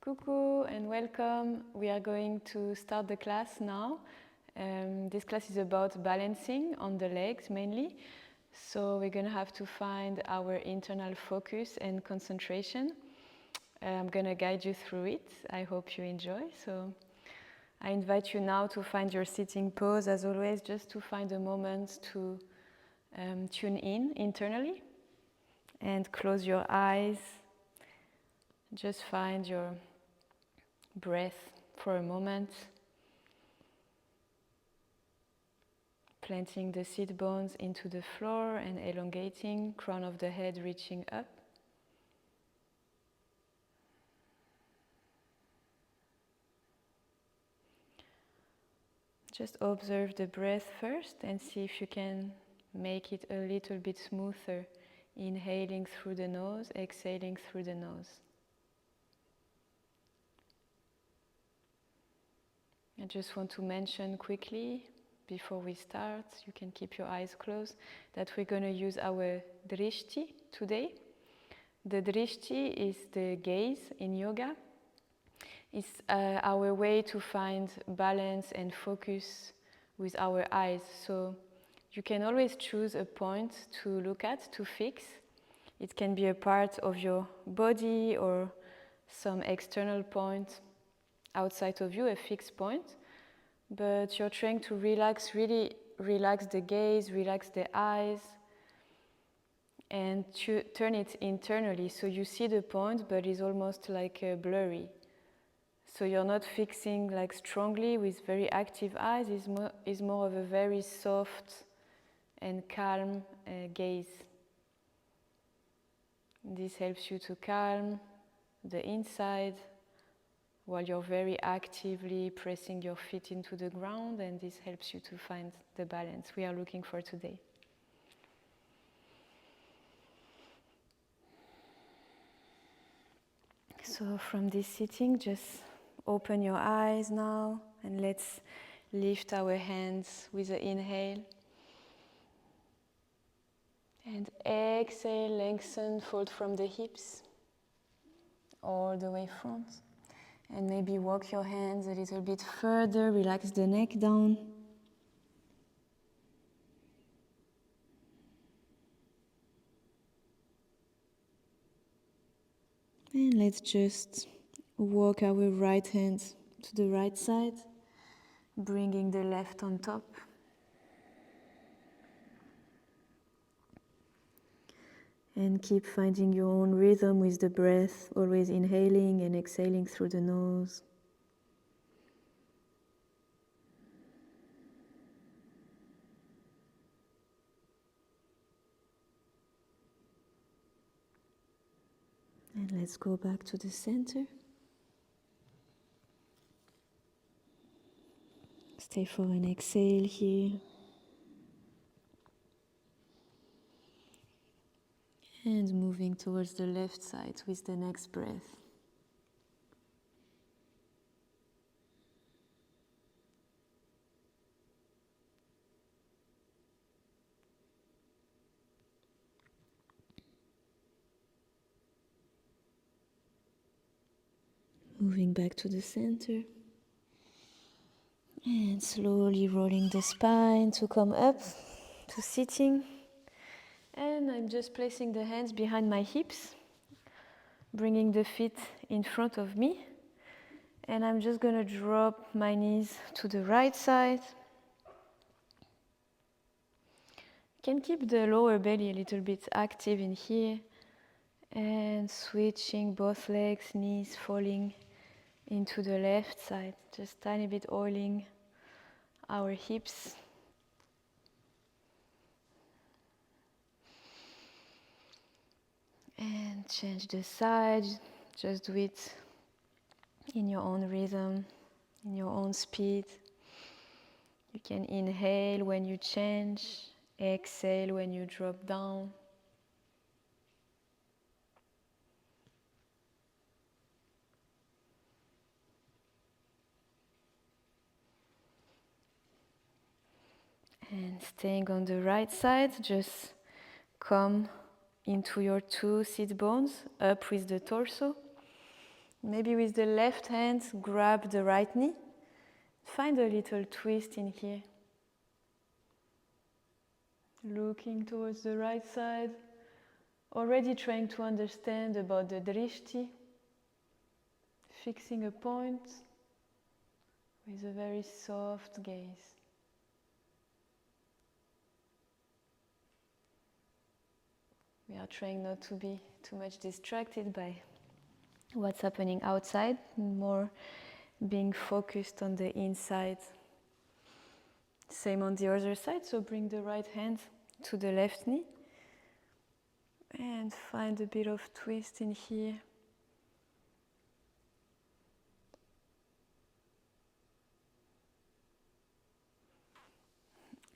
Coucou and welcome. We are going to start the class now. This class is about balancing on the legs mainly. So we're going to have to find our internal focus and concentration. I'm going to guide you through it. I hope you enjoy. So I invite you now to find your sitting pose, as always, just to find a moment to tune in internally and close your eyes. Just find your breath for a moment, planting the sit bones into the floor and elongating, crown of the head reaching up. Just observe the breath first and see if you can make it a little bit smoother, inhaling through the nose, exhaling through the nose. I just want to mention quickly, before we start, you can keep your eyes closed, that we're going to use our drishti today. The drishti is the gaze in yoga. It's our way to find balance and focus with our eyes. So you can always choose a point to look at, to fix. It can be a part of your body or some external point outside of you, a fixed point, but you're trying to relax, really relax the gaze, relax the eyes, and turn it internally. So you see the point, but it's almost like blurry. So you're not fixing like strongly with very active eyes, it's more of a very soft and calm gaze. This helps you to calm the inside, while you're very actively pressing your feet into the ground, and this helps you to find the balance we are looking for today. So from this sitting, just open your eyes now and let's lift our hands with an inhale. And exhale, lengthen, fold from the hips all the way front. And maybe walk your hands a little bit further, relax the neck down. And let's just walk our right hand to the right side, bringing the left on top. And keep finding your own rhythm with the breath, always inhaling and exhaling through the nose. And let's go back to the center. Stay for an exhale here. And moving towards the left side with the next breath. Moving back to the center. And slowly rolling the spine to come up to sitting. And I'm just placing the hands behind my hips, bringing the feet in front of me. And I'm just going to drop my knees to the right side. You can keep the lower belly a little bit active in here. And switching both legs, knees falling into the left side. Just tiny bit oiling our hips. And change the side, just do it in your own rhythm, in your own speed. You can inhale when you change, exhale when you drop down. And staying on the right side, just come into your two sit bones, up with the torso. Maybe with the left hand, grab the right knee. Find a little twist in here. Looking towards the right side, already trying to understand about the drishti, fixing a point with a very soft gaze. We are trying not to be too much distracted by what's happening outside, more being focused on the inside. Same on the other side, so bring the right hand to the left knee and find a bit of twist in here.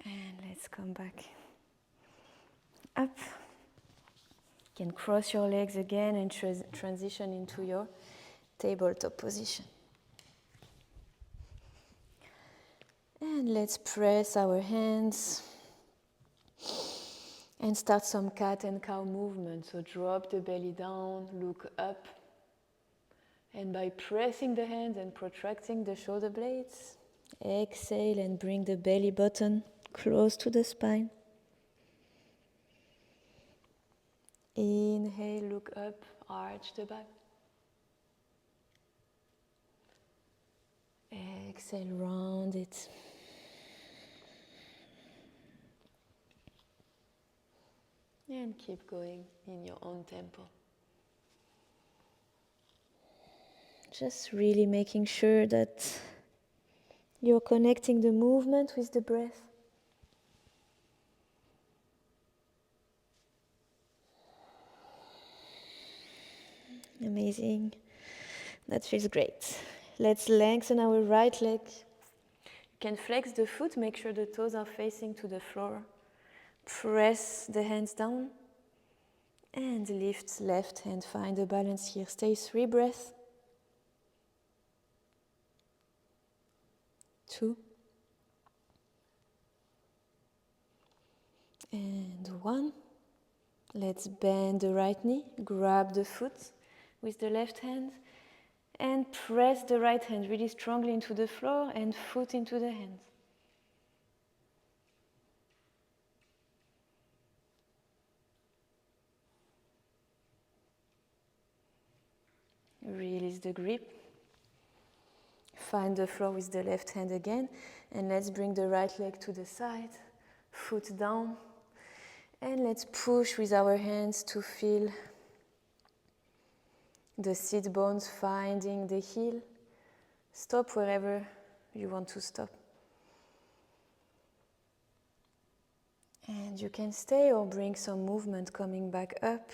And let's come back up. You can cross your legs again and transition into your tabletop position. And let's press our hands and start some cat and cow movement. So drop the belly down, look up. And by pressing the hands and protracting the shoulder blades, exhale and bring the belly button close to the spine. Inhale, look up, arch the back. Exhale, round it. And keep going in your own tempo. Just really making sure that you're connecting the movement with the breath. Amazing. That feels great. Let's lengthen our right leg. You can flex the foot, make sure the toes are facing to the floor. Press the hands down and lift left hand. Find the balance here. Stay 3 breaths. 2. And 1. Let's bend the right knee. Grab the foot with the left hand and press the right hand really strongly into the floor and foot into the hand. Release the grip. Find the floor with the left hand again. And let's bring the right leg to the side. Foot down. And let's push with our hands to feel the sit bones finding the heel. Stop wherever you want to stop. And you can stay or bring some movement coming back up.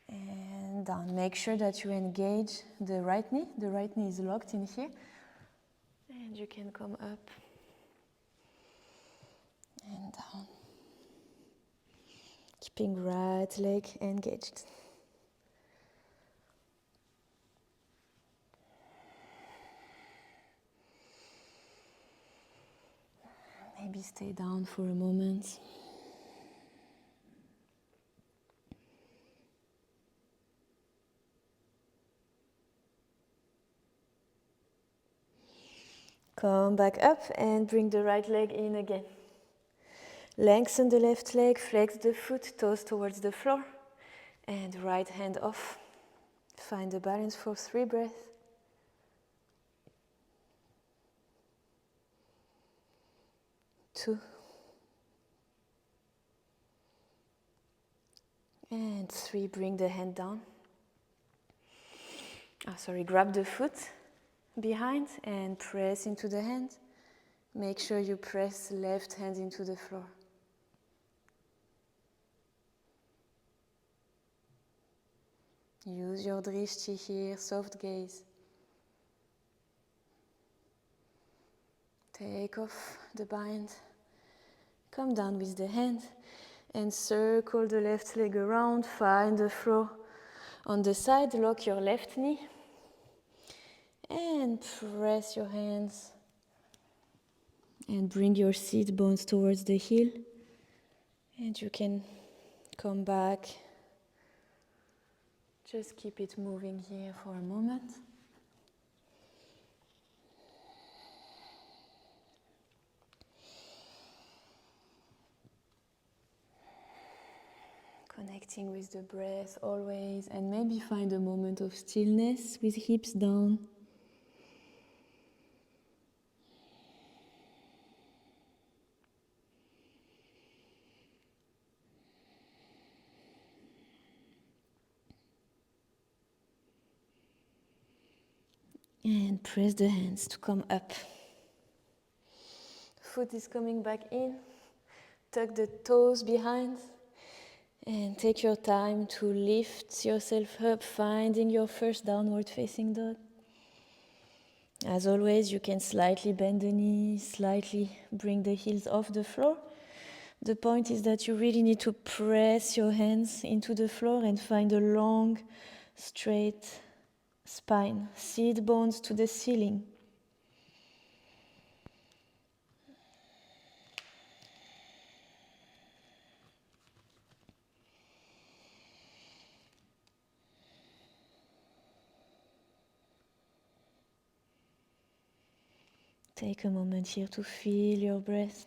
And down. Make sure that you engage the right knee. The right knee is locked in here. And you can come up and down. Keeping right leg engaged. Maybe stay down for a moment. Come back up and bring the right leg in again. Lengthen the left leg, flex the foot, toes towards the floor, and right hand off. Find the balance for 3 breaths. 2. And 3, bring the hand down. Grab the foot behind and press into the hand. Make sure you press left hand into the floor. Use your drishti here, soft gaze. Take off the bind. Come down with the hand and circle the left leg around. Find the floor on the side. Lock your left knee and press your hands and bring your sit bones towards the heel. And you can come back Just keep it moving here for a moment. Connecting with the breath always, and maybe find a moment of stillness with hips down. And press the hands to come up. Foot is coming back in. Tuck the toes behind. And take your time to lift yourself up, finding your first downward facing dog. As always, you can slightly bend the knees, slightly bring the heels off the floor. The point is that you really need to press your hands into the floor and find a long, straight spine. Seat bones to the ceiling. Take a moment here to feel your breath.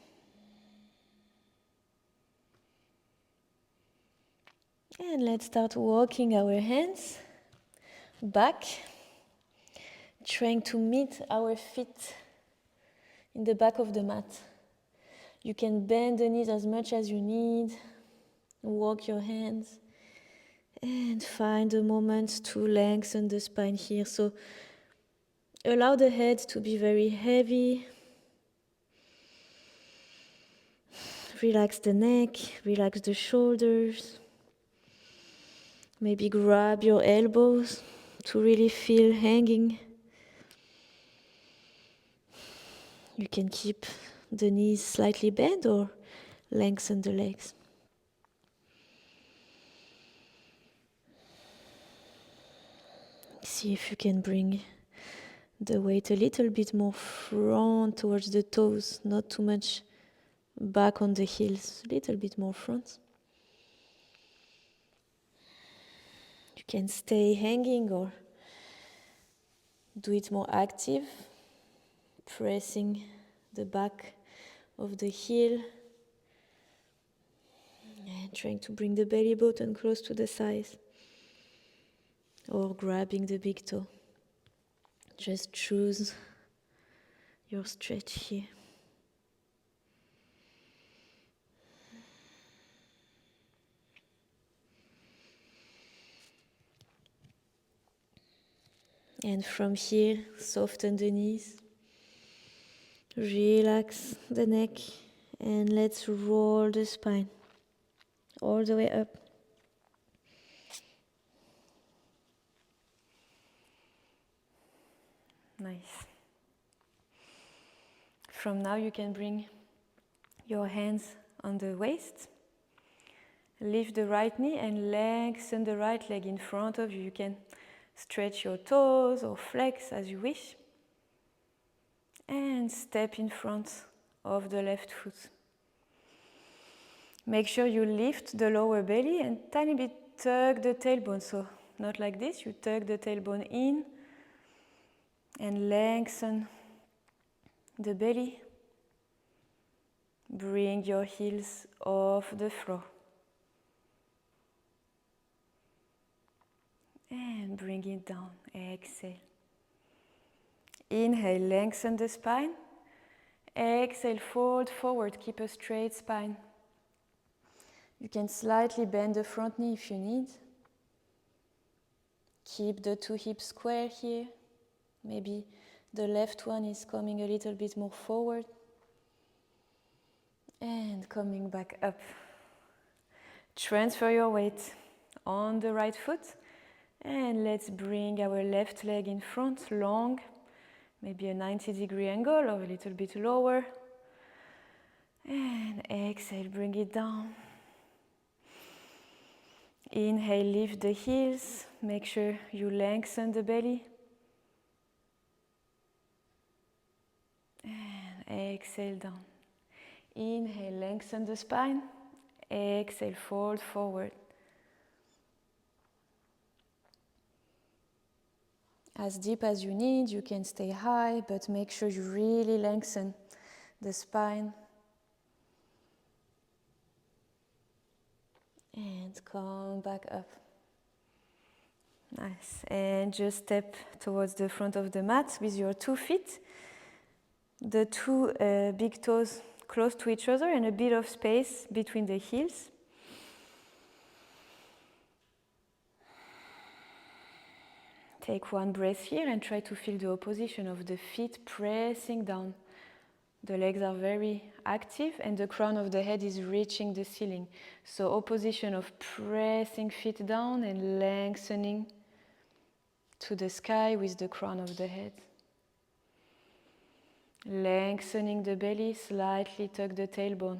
And let's start walking our hands back, trying to meet our feet in the back of the mat. You can bend the knees as much as you need, walk your hands, and find a moment to lengthen the spine here. So allow the head to be very heavy. Relax the neck, relax the shoulders. Maybe grab your elbows to really feel hanging. You can keep the knees slightly bent or lengthen the legs. See if you can bring the weight a little bit more front towards the toes, not too much back on the heels, a little bit more front. You can stay hanging or do it more active, pressing the back of the heel and trying to bring the belly button close to the thighs or grabbing the big toe. Just choose your stretch here. And from here, soften the knees, relax the neck, and let's roll the spine all the way up. Nice. From now you can bring your hands on the waist. Lift the right knee and lengthen the right leg in front of you. You can stretch your toes or flex as you wish. And step in front of the left foot. Make sure you lift the lower belly and tiny bit tug the tailbone. So not like this, you tug the tailbone in and lengthen the belly. Bring your heels off the floor. And bring it down. Exhale. Inhale, lengthen the spine. Exhale, fold forward. Keep a straight spine. You can slightly bend the front knee if you need. Keep the two hips square here. Maybe the left one is coming a little bit more forward. And coming back up. Transfer your weight on the right foot. And let's bring our left leg in front, long. Maybe a 90-degree angle or a little bit lower. And exhale, bring it down. Inhale, lift the heels. Make sure you lengthen the belly. And exhale down. Inhale, lengthen the spine. Exhale, fold forward. as deep as you need. You can stay high, but make sure you really lengthen the spine. And come back up. Nice. And just step towards the front of the mat with your 2 feet. The 2 big toes close to each other and a bit of space between the heels. Take 1 breath here and try to feel the opposition of the feet pressing down. The legs are very active and the crown of the head is reaching the ceiling. So opposition of pressing feet down and lengthening to the sky with the crown of the head. Lengthening the belly, slightly tuck the tailbone.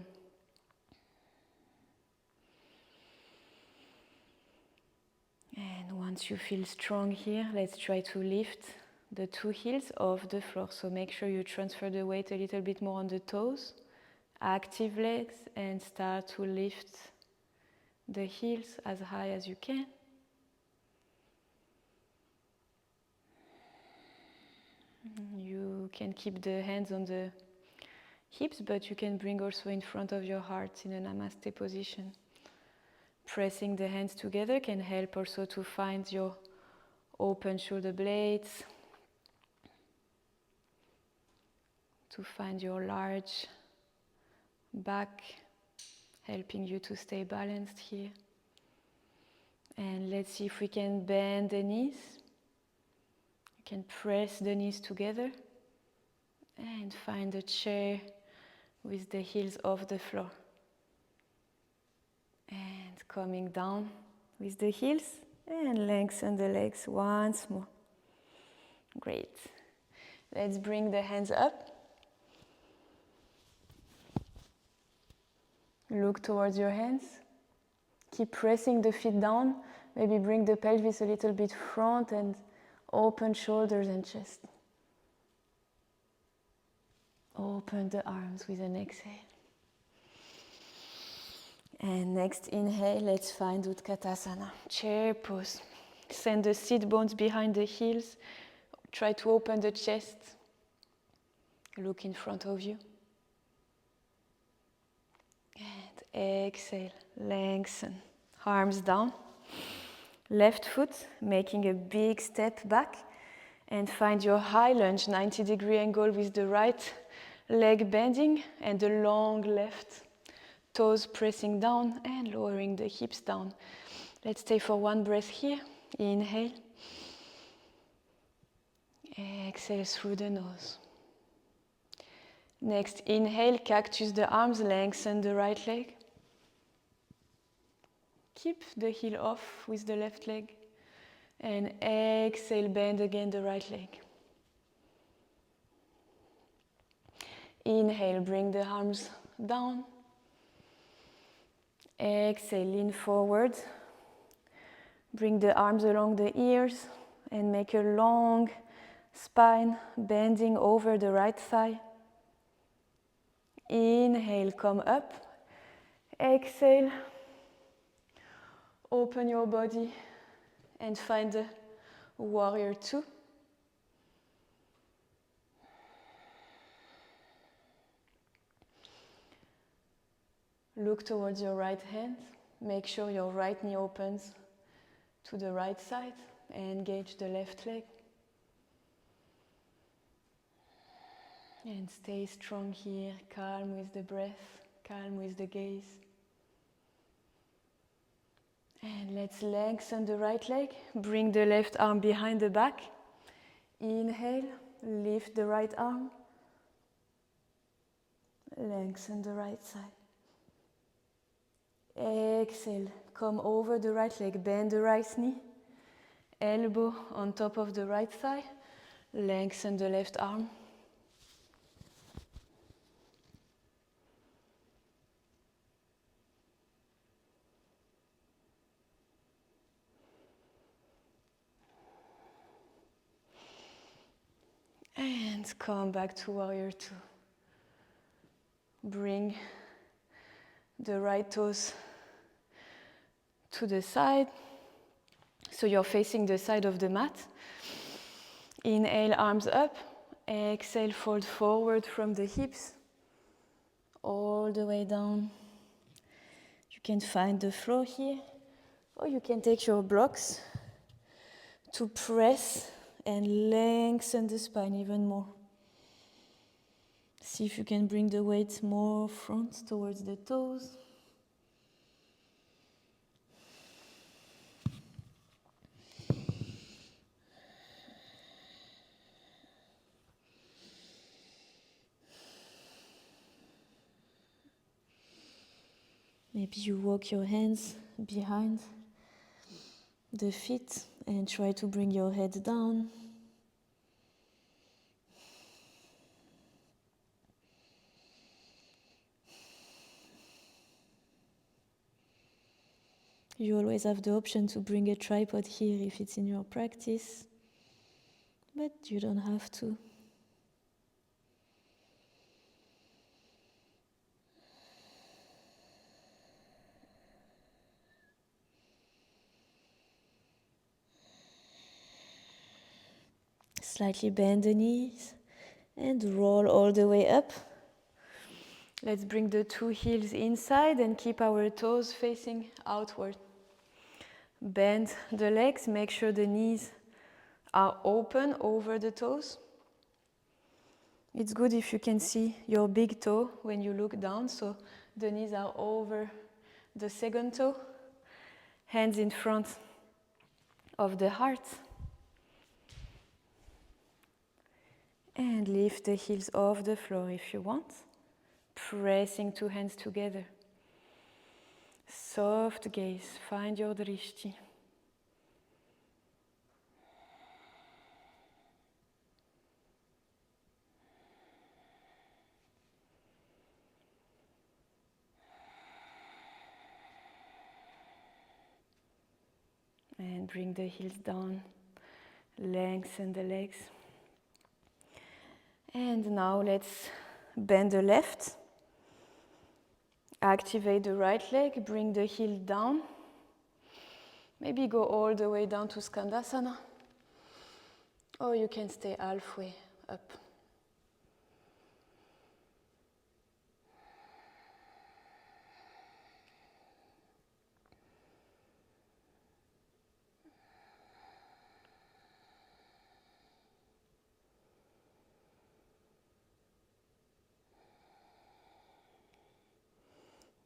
And once you feel strong here, let's try to lift the 2 heels off the floor. So make sure you transfer the weight a little bit more on the toes, active legs, and start to lift the heels as high as you can. You can keep the hands on the hips, but you can bring also in front of your heart in a namaste position. Pressing the hands together can help also to find your open shoulder blades, to find your large back, helping you to stay balanced here. And let's see if we can bend the knees. You can press the knees together and find a chair with the heels off the floor. And coming down with the heels and lengthen the legs once more. Great. Let's bring the hands up. Look towards your hands. Keep pressing the feet down. Maybe bring the pelvis a little bit front and open shoulders and chest. Open the arms with an exhale. And next inhale, let's find Utkatasana, chair pose. Send the sit bones behind the heels. Try to open the chest. Look in front of you. And exhale, lengthen. Arms down. Left foot, making a big step back. And find your high lunge, 90-degree angle with the right leg bending and the long left toes pressing down and lowering the hips down. Let's stay for 1 breath here. Inhale. Exhale through the nose. Next, inhale, cactus the arms, lengthen the right leg. Keep the heel off with the left leg. And exhale, bend again the right leg. Inhale, bring the arms down. Exhale, lean forward. Bring the arms along the ears and make a long spine, bending over the right thigh. Inhale, come up. Exhale, open your body and find the warrior 2. Look towards your right hand. Make sure your right knee opens to the right side. Engage the left leg. And stay strong here, calm with the breath, calm with the gaze. And let's lengthen the right leg. Bring the left arm behind the back. Inhale, lift the right arm. Lengthen the right side. Exhale, come over the right leg, bend the right knee. Elbow on top of the right thigh. Lengthen the left arm. And come back to warrior 2. Bring the right toes to the side. So you're facing the side of the mat. Inhale, arms up. Exhale, fold forward from the hips, all the way down. You can find the floor here, or you can take your blocks to press and lengthen the spine even more. See if you can bring the weight more front towards the toes. Maybe you walk your hands behind the feet and try to bring your head down. You always have the option to bring a tripod here if it's in your practice, but you don't have to. Slightly bend the knees and roll all the way up. Let's bring the two heels inside and keep our toes facing outward. Bend the legs, make sure the knees are open over the toes. It's good if you can see your big toe when you look down, so the knees are over the second toe. Hands in front of the heart. And lift the heels off the floor if you want. Pressing two hands together. Soft gaze, find your drishti. And bring the heels down, lengthen the legs. And now let's bend the left. Activate the right leg, bring the heel down. Maybe go all the way down to Skandasana. Or you can stay halfway up.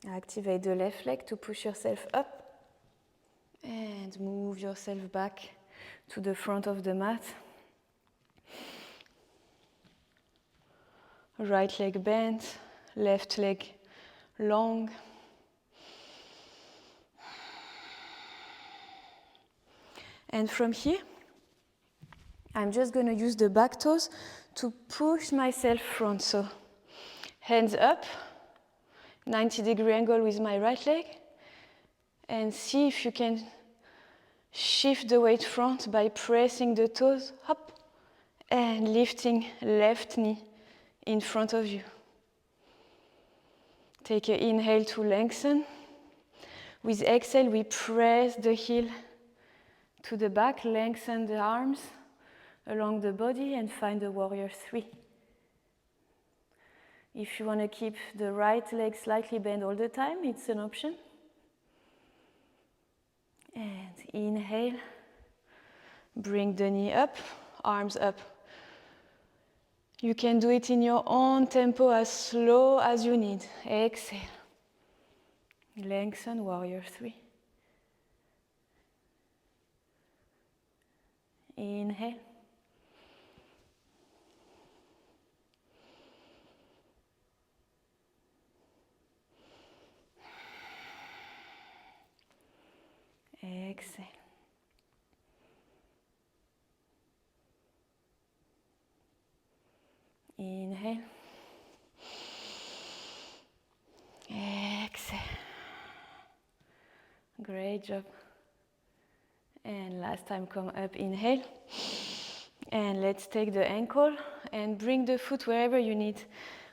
Activate the left leg to push yourself up and move yourself back to the front of the mat. Right leg bent, left leg long. And from here, I'm just going to use the back toes to push myself front. So hands up. 90-degree angle with my right leg, and see if you can shift the weight front by pressing the toes up and lifting left knee in front of you. Take an inhale to lengthen. With exhale, we press the heel to the back, lengthen the arms along the body and find the warrior three. If you want to keep the right leg slightly bent all the time, it's an option. And inhale, bring the knee up, arms up. You can do it in your own tempo, as slow as you need. Exhale, lengthen, warrior three. Inhale. Exhale. Inhale. Exhale. Great job. And last time, come up, inhale. And let's take the ankle and bring the foot wherever you need.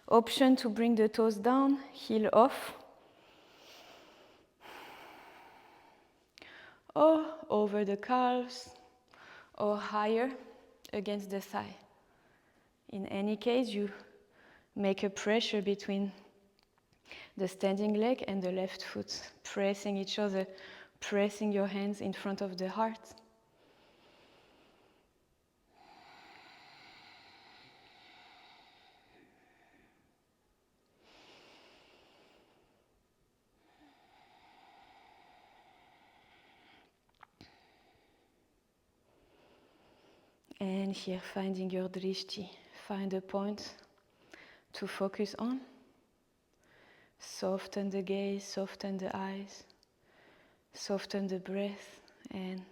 Option to bring the toes down, heel off. Or over the calves, or higher against the thigh. In any case, you make a pressure between the standing leg and the left foot, pressing each other, pressing your hands in front of the heart. And here, finding your drishti, find a point to focus on. Soften the gaze, soften the eyes, soften the breath, and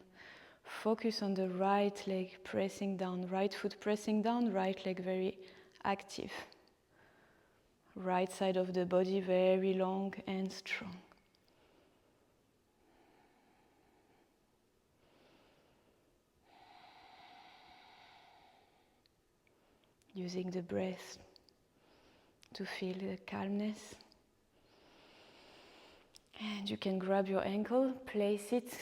focus on the right leg pressing down, right foot pressing down, right leg very active. Right side of the body very long and strong. Using the breath to feel the calmness. And you can grab your ankle, place it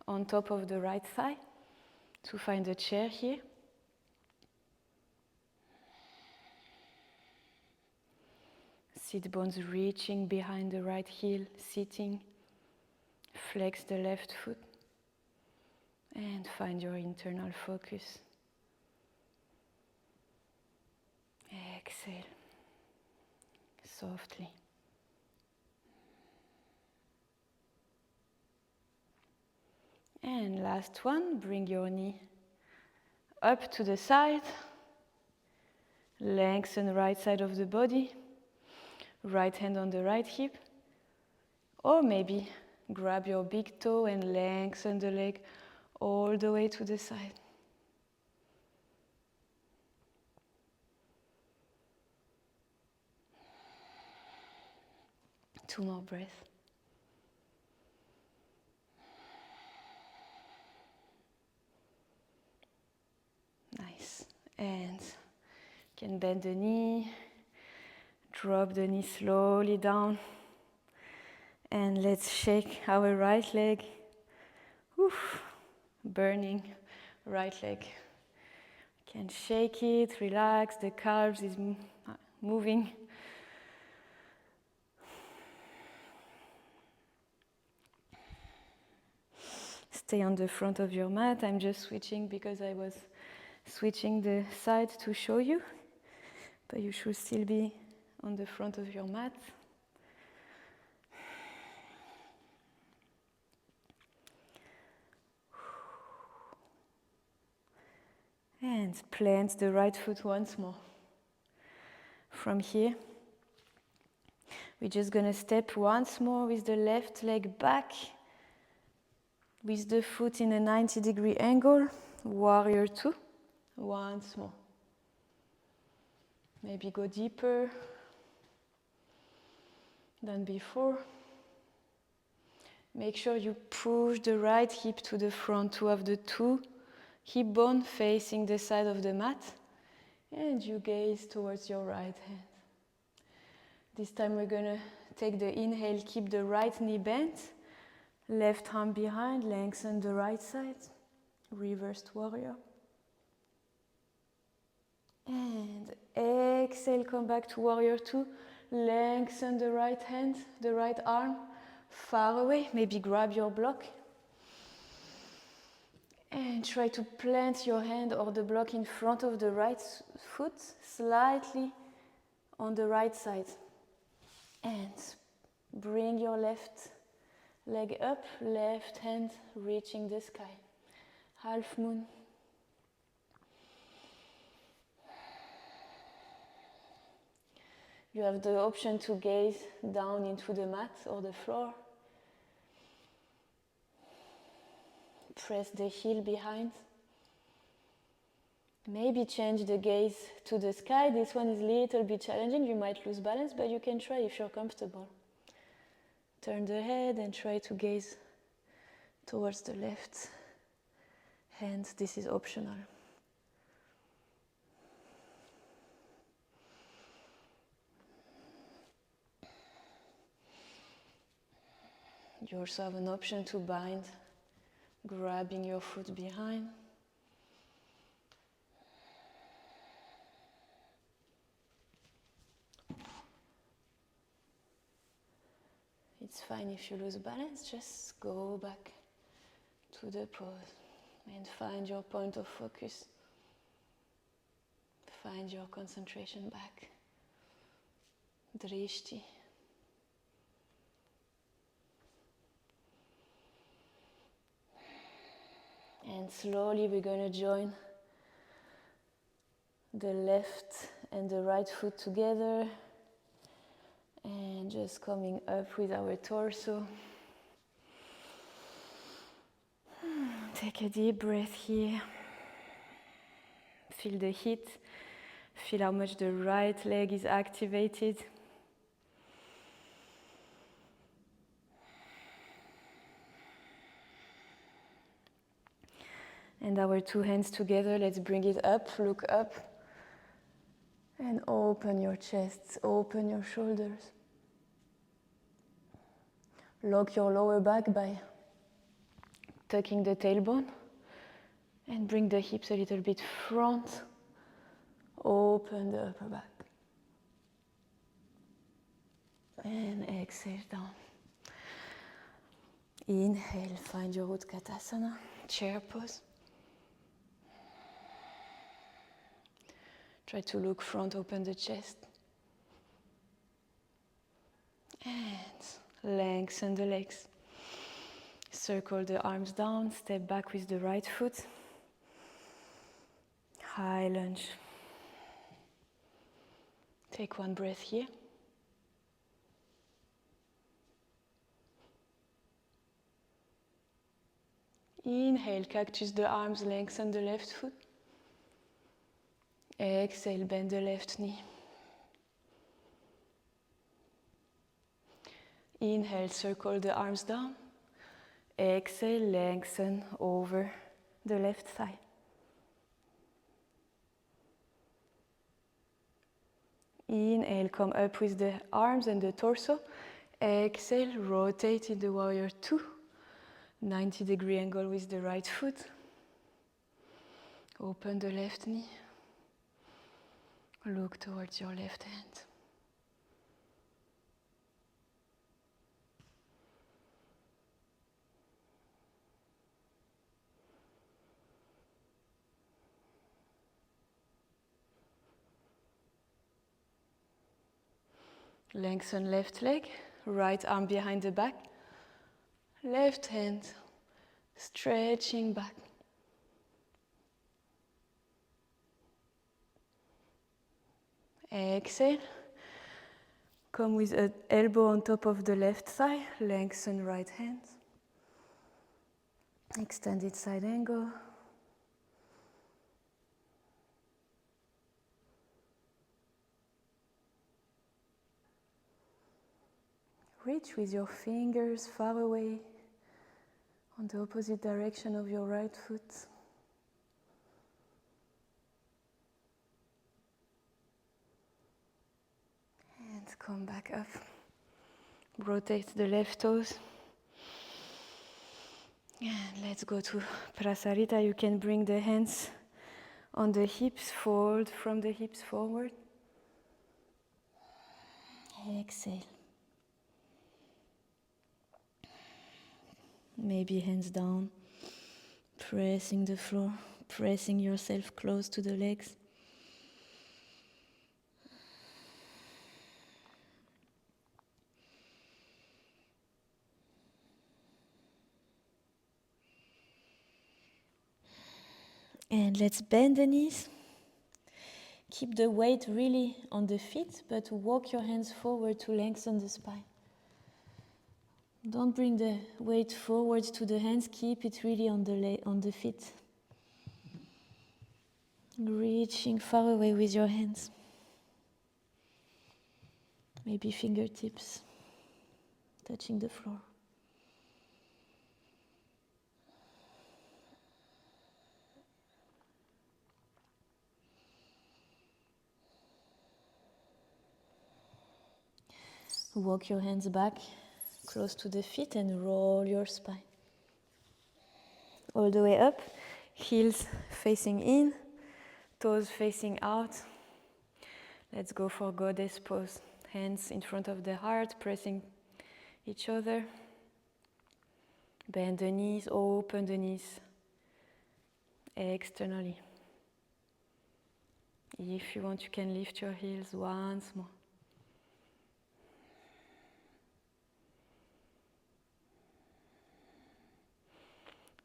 on top of the right thigh to find a chair here. Sit bones reaching behind the right heel, sitting. Flex the left foot and find your internal focus. Exhale softly. And last one, bring your knee up to the side. Lengthen right side of the body. Right hand on the right hip. Or maybe grab your big toe and lengthen the leg all the way to the side. Two more breaths. Nice. And you can bend the knee, drop the knee slowly down, and let's shake our right leg. Oof. Burning right leg. You can shake it, relax, the calves is moving. Stay on the front of your mat. I'm just switching because I was switching the side to show you, but you should still be on the front of your mat. And plant the right foot once more. From here, we're just going to step once more with the left leg back, with the foot in a 90-degree angle, warrior two, once more. Maybe go deeper than before. Make sure you push the right hip to the front to have the two hip bone facing the side of the mat, and you gaze towards your right hand. This time we're going to take the inhale, keep the right knee bent, left arm behind, lengthen the right side, reversed warrior. And exhale, come back to warrior two, lengthen the right hand, the right arm, far away, maybe grab your block. And try to plant your hand or the block in front of the right foot, slightly on the right side. And bring your left leg up, left hand reaching the sky. Half moon. You have the option to gaze down into the mat or the floor. Press the heel behind. Maybe change the gaze to the sky. This one is a little bit challenging. You might lose balance, but you can try if you're comfortable. Turn the head and try to gaze towards the left hand. This is optional. You also have an option to bind, grabbing your foot behind. It's fine if you lose balance, just go back to the pose and find your point of focus. Find your concentration back. Drishti. And slowly we're going to join the left and the right foot together. And just coming up with our torso. Take a deep breath here. Feel the heat. Feel how much the right leg is activated. And our two hands together, let's bring it up, look up. And open your chest, open your shoulders. Lock your lower back by tucking the tailbone. And bring the hips a little bit front. Open the upper back. And exhale down. Inhale, find your Utkatasana, chair pose. Try to look front, open the chest. And lengthen the legs. Circle the arms down, step back with the right foot. High lunge. Take one breath here. Inhale, cactus the arms, lengthen the left foot. Exhale, bend the left knee. Inhale, circle the arms down. Exhale, lengthen over the left thigh. Inhale, come up with the arms and the torso. Exhale, rotate in the warrior two. 90-degree angle with the right foot. Open the left knee. Look towards your left hand. Lengthen left leg, right arm behind the back. Left hand stretching back. Exhale. Come with an elbow on top of the left thigh. Lengthen right hand. Extended side angle. Reach with your fingers far away on the opposite direction of your right foot. And come back up. Rotate the left toes. And let's go to Prasarita. You can bring the hands on the hips, fold from the hips forward. Exhale. Maybe hands down, pressing the floor, pressing yourself close to the legs. And let's bend the knees. Keep the weight really on the feet, but walk your hands forward to lengthen the spine. Don't bring the weight forward to the hands, keep it really on the feet. Reaching far away with your hands. Maybe fingertips touching the floor. Walk your hands back close to the feet and roll your spine. All the way up, heels facing in, toes facing out. Let's go for goddess pose. Hands in front of the heart, pressing each other. Bend the knees, open the knees externally. If you want, you can lift your heels once more.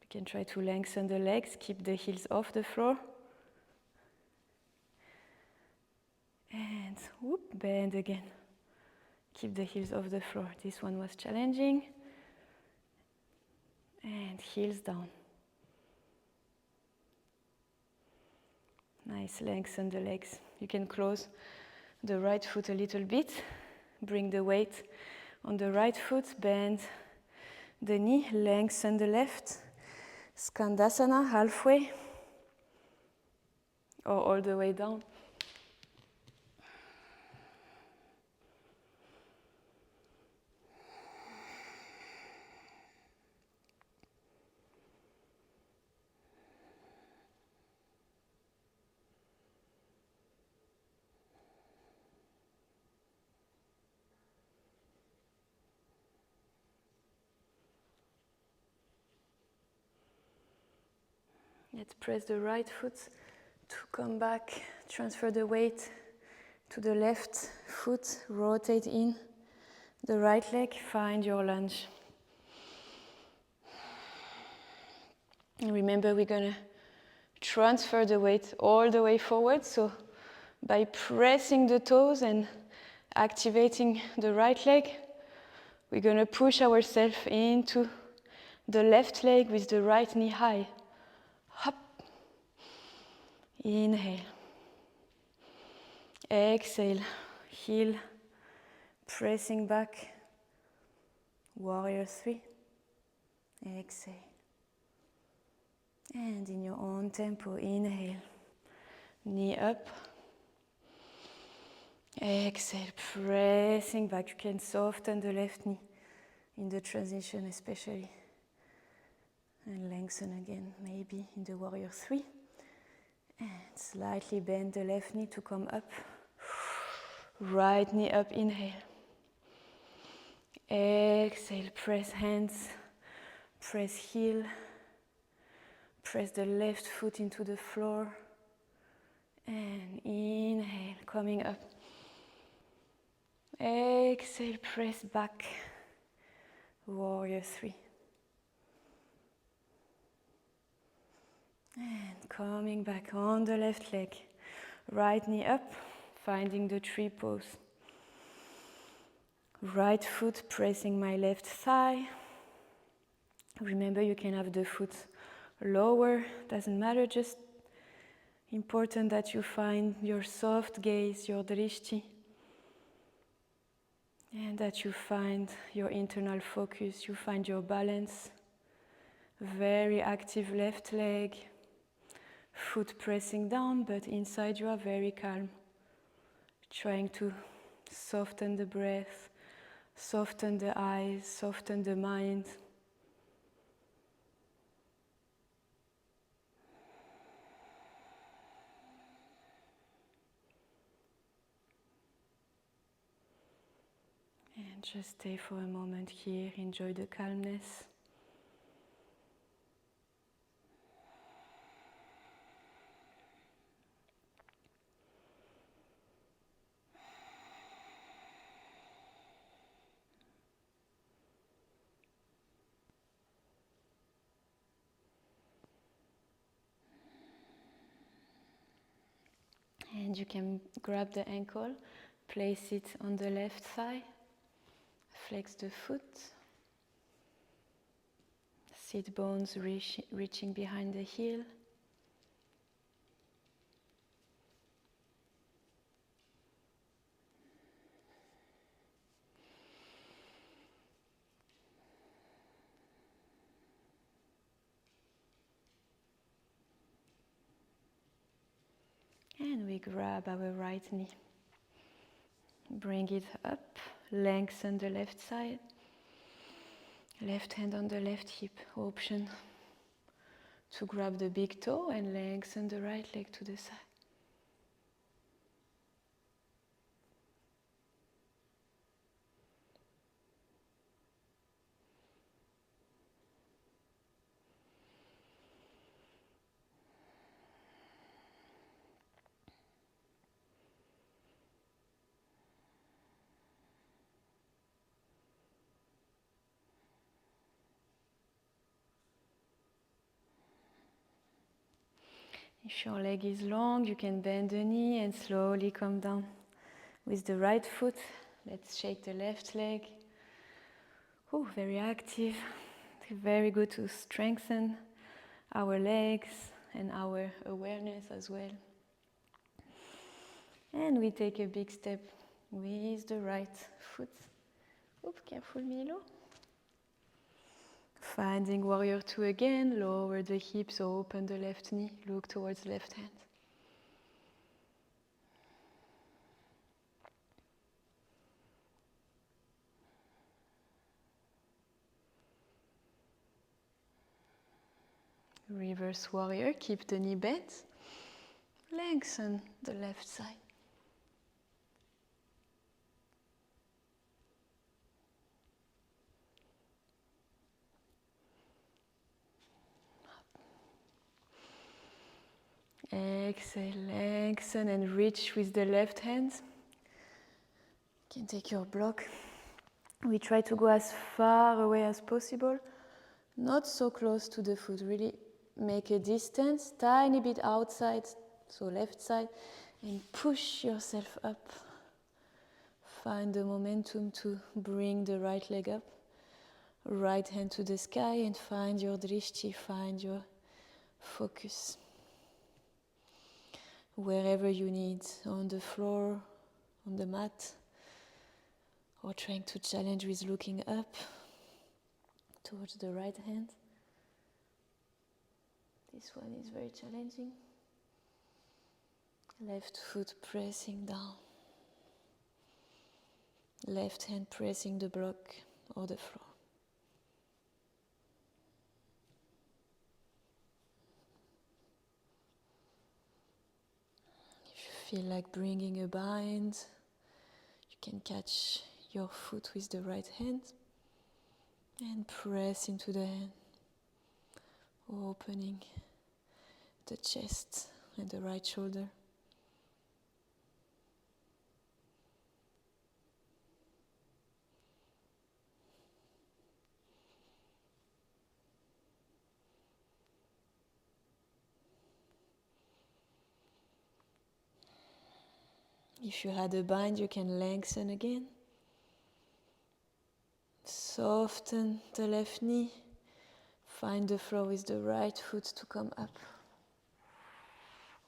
You can try to lengthen the legs, keep the heels off the floor. And whoop, bend again. Keep the heels off the floor. This one was challenging. And heels down. Nice, lengthen the legs. You can close the right foot a little bit. Bring the weight on the right foot. Bend the knee, lengthen the left. Skandasana, halfway. Or all the way down. Let's press the right foot to come back, transfer the weight to the left foot, rotate in the right leg, find your lunge. And remember, we're gonna transfer the weight all the way forward, so by pressing the toes and activating the right leg, we're gonna push ourselves into the left leg with the right knee high. Hop. Inhale. Exhale. Heel pressing back. Warrior 3. Exhale. And in your own tempo, inhale. Knee up. Exhale, pressing back. You can soften the left knee in the transition especially. And lengthen again, maybe in the warrior 3. And slightly bend the left knee to come up. Right knee up, inhale. Exhale, press hands, press heel. Press the left foot into the floor. And inhale, coming up. Exhale, press back. Warrior 3. And coming back on the left leg. Right knee up, finding the tree pose. Right foot pressing my left thigh. Remember, you can have the foot lower, doesn't matter, just important that you find your soft gaze, your drishti, and that you find your internal focus, you find your balance. Very active left leg, foot pressing down, but inside you are very calm. Trying to soften the breath, soften the eyes, soften the mind. And just stay for a moment here, enjoy the calmness. And you can grab the ankle, place it on the left thigh, flex the foot, sit bones reaching behind the heel. And we grab our right knee. Bring it up, lengthen the left side. Left hand on the left hip, option to grab the big toe and lengthen the right leg to the side. If your leg is long, you can bend the knee and slowly come down with the right foot. Let's shake the left leg. Oh, very active. Very good to strengthen our legs and our awareness as well. And we take a big step with the right foot. Oops, careful, Milo. Finding warrior two again, lower the hips, open the left knee, look towards left hand. Reverse warrior, keep the knee bent, lengthen the left side. Exhale, lengthen and reach with the left hand. You can take your block. We try to go as far away as possible, not so close to the foot. Really make a distance, tiny bit outside, so left side, and push yourself up. Find the momentum to bring the right leg up, right hand to the sky, and find your drishti, find your focus. Wherever you need, on the floor, on the mat, or trying to challenge with looking up towards the right hand. This one is very challenging. Left foot pressing down. Left hand pressing the block or the floor. If you feel like bringing a bind, you can catch your foot with the right hand and press into the hand, opening the chest and the right shoulder. If you had a bind, you can lengthen again. Soften the left knee. Find the floor with the right foot to come up.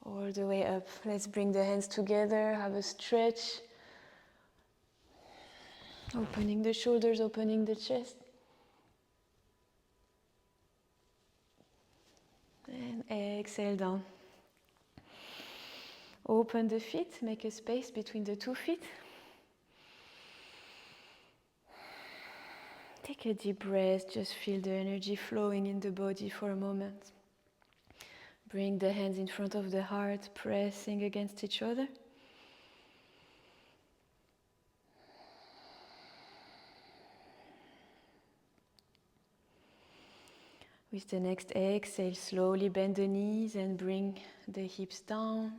All the way up. Let's bring the hands together, have a stretch. Opening the shoulders, opening the chest. And exhale down. Open the feet, make a space between the 2 feet. Take a deep breath, just feel the energy flowing in the body for a moment. Bring the hands in front of the heart, pressing against each other. With the next exhale, slowly bend the knees and bring the hips down,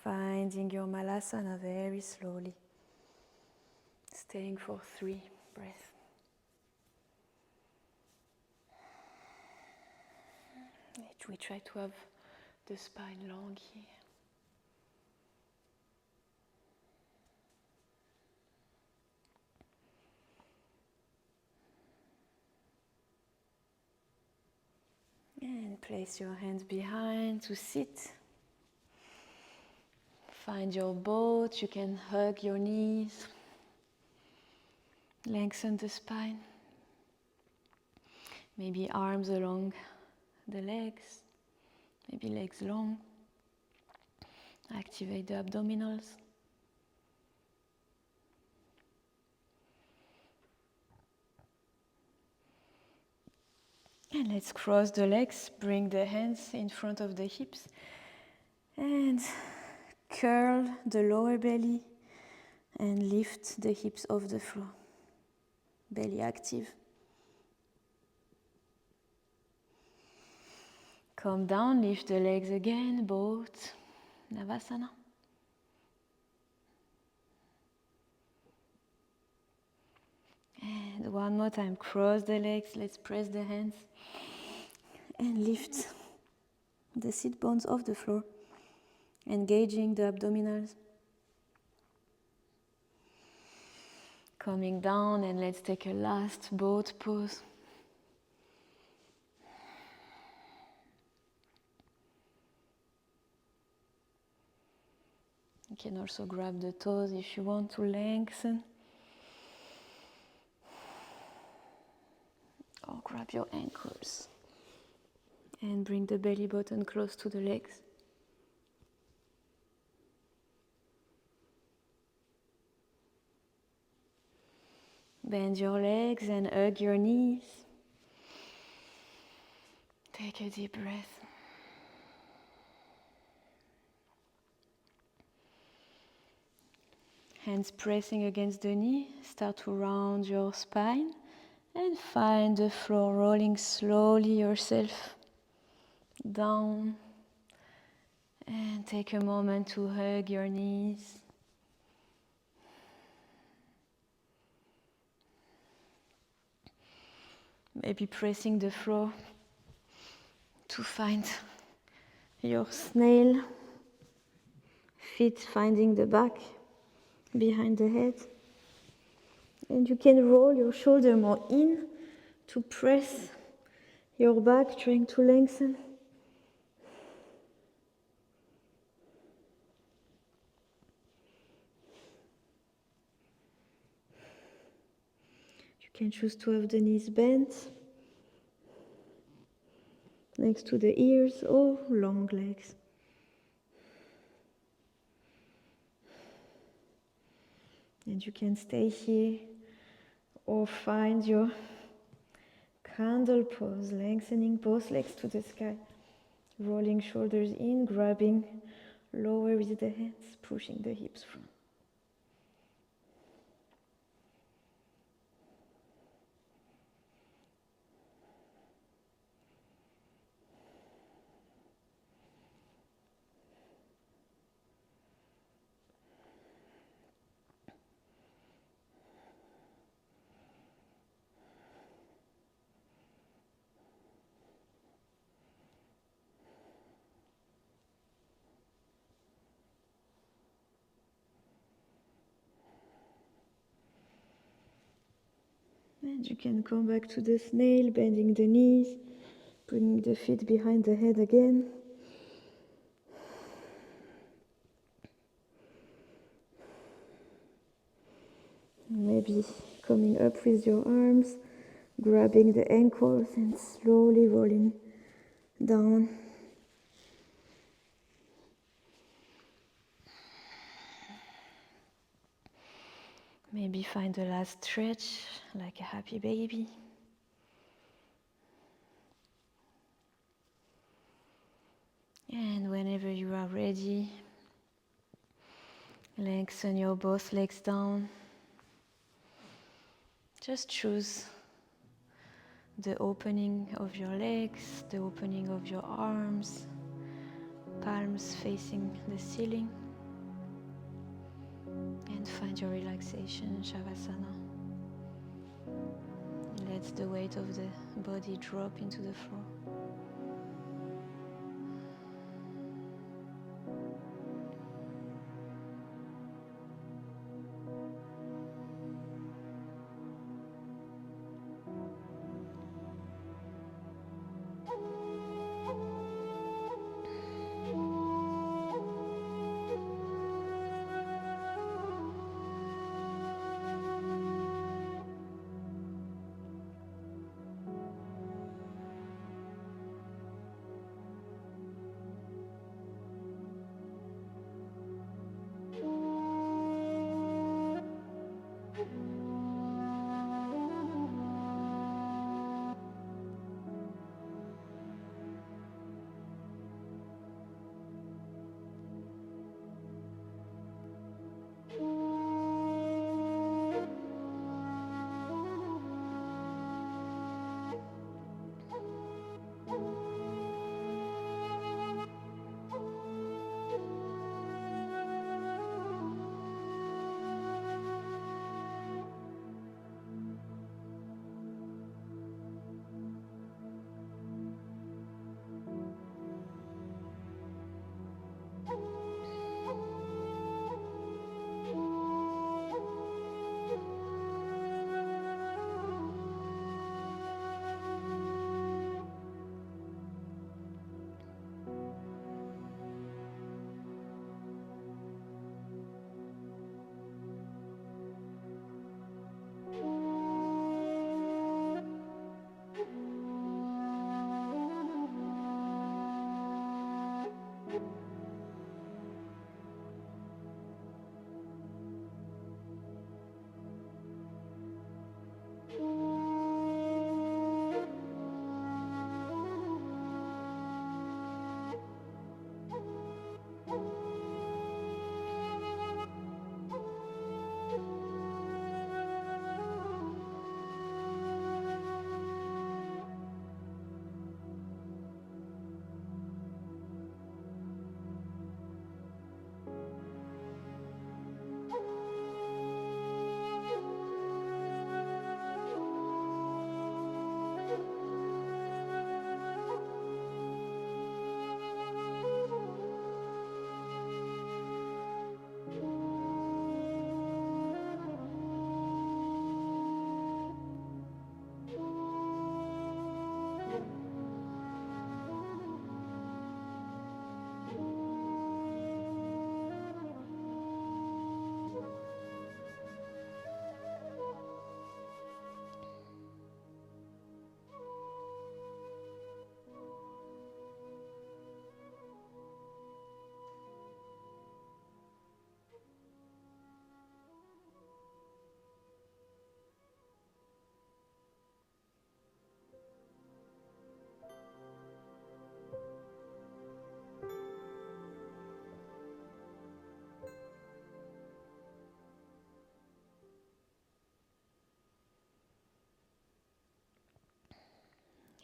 finding your malasana very slowly. Staying for 3 breaths. We try to have the spine long here. And place your hands behind to sit. Find your boat, you can hug your knees. Lengthen the spine. Maybe arms along the legs, maybe legs long. Activate the abdominals. And let's cross the legs, bring the hands in front of the hips and curl the lower belly and lift the hips off the floor. Belly active. Come down, lift the legs again, both Navasana. And one more time, cross the legs, let's press the hands and lift the sit bones of the floor, engaging the abdominals. Coming down, and let's take a last boat pose. You can also grab the toes if you want to lengthen. Or grab your ankles. And bring the belly button close to the legs. Bend your legs and hug your knees. Take a deep breath. Hands pressing against the knee. Start to round your spine and find the floor, rolling slowly yourself down. And take a moment to hug your knees. Maybe pressing the floor to find your snail. Feet finding the back behind the head. And you can roll your shoulder more in to press your back, trying to lengthen. You can choose to have the knees bent next to the ears or long legs. And you can stay here or find your candle pose, lengthening both legs to the sky, rolling shoulders in, grabbing lower with the hands, pushing the hips front. And you can come back to the snail, bending the knees, bringing the feet behind the head again. Maybe coming up with your arms, grabbing the ankles and slowly rolling down. Maybe find the last stretch like a happy baby. And whenever you are ready, lengthen your both legs down. Just choose the opening of your legs, the opening of your arms, palms facing the ceiling. And find your relaxation in Shavasana. Let the weight of the body drop into the floor.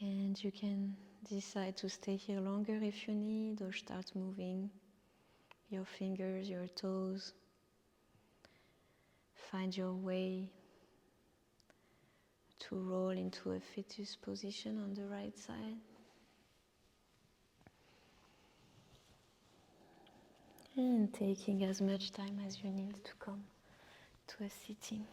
And you can decide to stay here longer if you need, or start moving your fingers, your toes. Find your way to roll into a fetus position on the right side. And taking as much time as you need to come to a sitting.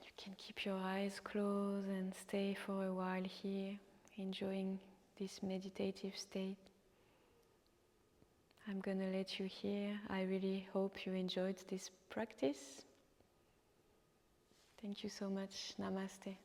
You can keep your eyes closed and stay for a while here, enjoying this meditative state. I'm gonna let you here. I really hope you enjoyed this practice. Thank you so much. Namaste.